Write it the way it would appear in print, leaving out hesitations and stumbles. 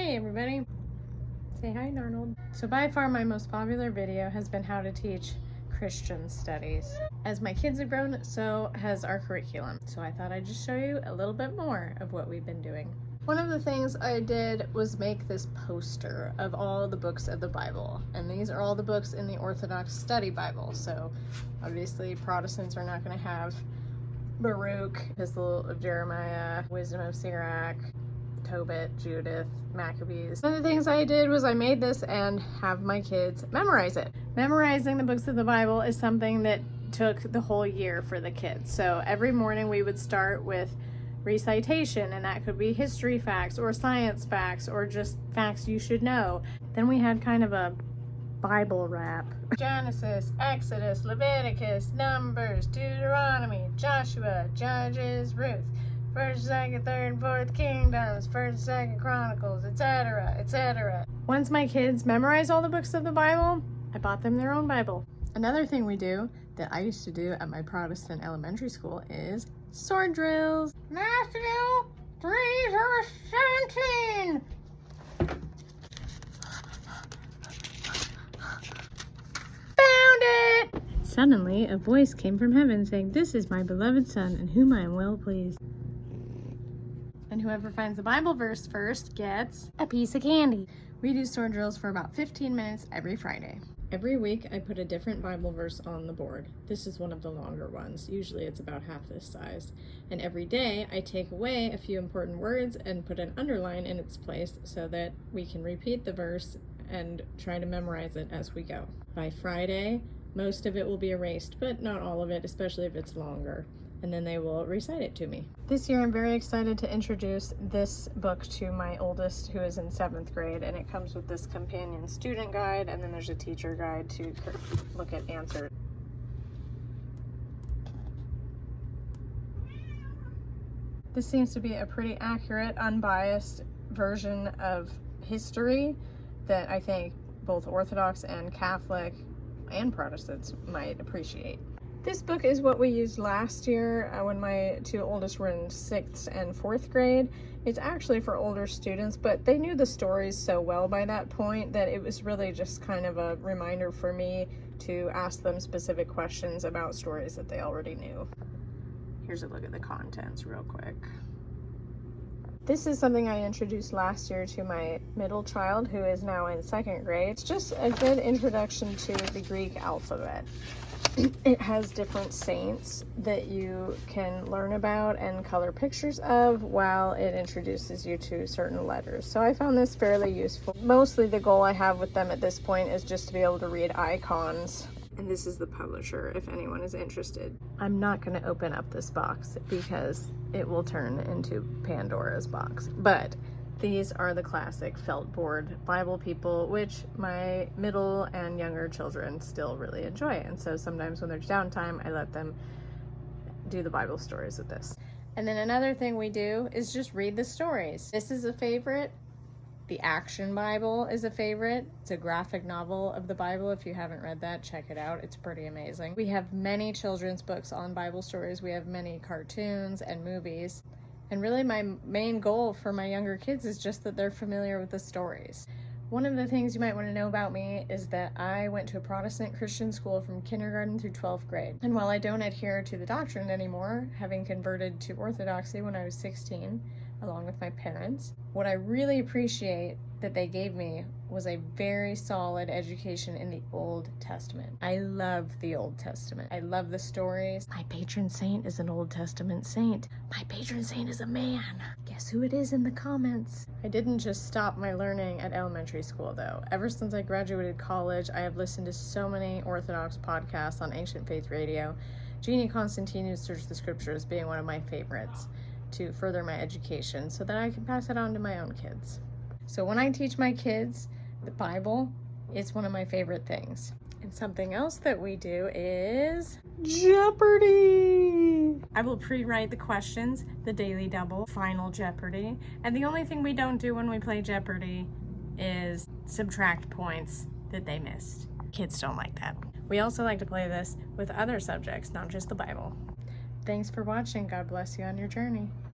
Hey everybody, say hi Darnold. So by far my most popular video has been how to teach Christian studies. As my kids have grown, so has our curriculum. So I thought I'd just show you a little bit more of what we've been doing. One of the things I did was make this poster of all the books of the Bible. And these are all the books in the Orthodox study Bible. So obviously Protestants are not going to have Baruch, Epistle of Jeremiah, Wisdom of Sirach, Tobit, Judith, Maccabees. One of the things I did was I made this and have my kids memorize it. Memorizing the books of the Bible is something that took the whole year for the kids. So every morning we would start with recitation, and that could be history facts or science facts or just facts you should know. Then we had kind of a Bible rap. Genesis, Exodus, Leviticus, Numbers, Deuteronomy, Joshua, Judges, Ruth, 1st, 2nd, 3rd, 4th Kingdoms, 1st, 2nd Chronicles, etc., etc. Once my kids memorized all the books of the Bible, I bought them their own Bible. Another thing we do that I used to do at my Protestant elementary school is sword drills. Matthew 3 verse 17. Found it! Suddenly a voice came from heaven saying, "This is my beloved Son, in whom I am well pleased." And whoever finds the Bible verse first gets a piece of candy. We do sword drills for about 15 minutes every Friday. Every week I put a different Bible verse on the board. This is one of the longer ones. Usually it's about half this size. And every day I take away a few important words and put an underline in its place so that we can repeat the verse and try to memorize it as we go. By Friday, most of it will be erased, but not all of it, especially if it's longer. And then they will recite it to me. This year I'm very excited to introduce this book to my oldest, who is in 7th grade, and it comes with this companion student guide, and then there's a teacher guide to look at answers. This seems to be a pretty accurate, unbiased version of history that I think both Orthodox and Catholic and Protestants might appreciate. This book is what we used last year when my two oldest were in 6th and 4th grade. It's actually for older students, but they knew the stories so well by that point that it was really just kind of a reminder for me to ask them specific questions about stories that they already knew. Here's a look at the contents real quick. This is something I introduced last year to my middle child, who is now in 2nd grade. It's just a good introduction to the Greek alphabet. It has different saints that you can learn about and color pictures of while it introduces you to certain letters. So I found this fairly useful. Mostly the goal I have with them at this point is just to be able to read icons. And this is the publisher if anyone is interested. I'm not going to open up this box because it will turn into Pandora's box. But these are the classic felt board Bible people, which my middle and younger children still really enjoy. And so sometimes when there's downtime, I let them do the Bible stories with this. And then another thing we do is just read the stories. This is a favorite. The Action Bible is a favorite. It's a graphic novel of the Bible. If you haven't read that, check it out. It's pretty amazing. We have many children's books on Bible stories. We have many cartoons and movies. And really my main goal for my younger kids is just that they're familiar with the stories. One of the things you might want to know about me is that I went to a Protestant Christian school from kindergarten through 12th grade. And while I don't adhere to the doctrine anymore, having converted to Orthodoxy when I was 16, along with my parents, what I really appreciate that they gave me was a very solid education in the Old Testament. I love the Old Testament. I love the stories. My patron saint is an Old Testament saint. My patron saint is a man. Guess who it is in the comments? I didn't just stop my learning at elementary school though. Ever since I graduated college, I have listened to so many Orthodox podcasts on Ancient Faith Radio. Jeannie Constantine's Search the Scriptures being one of my favorites to further my education so that I can pass it on to my own kids. So when I teach my kids the Bible, it's one of my favorite things. And something else that we do is Jeopardy! I will pre-write the questions, the Daily Double, Final Jeopardy, and the only thing we don't do when we play Jeopardy is subtract points that they missed. Kids don't like that. We also like to play this with other subjects, not just the Bible. Thanks for watching. God bless you on your journey.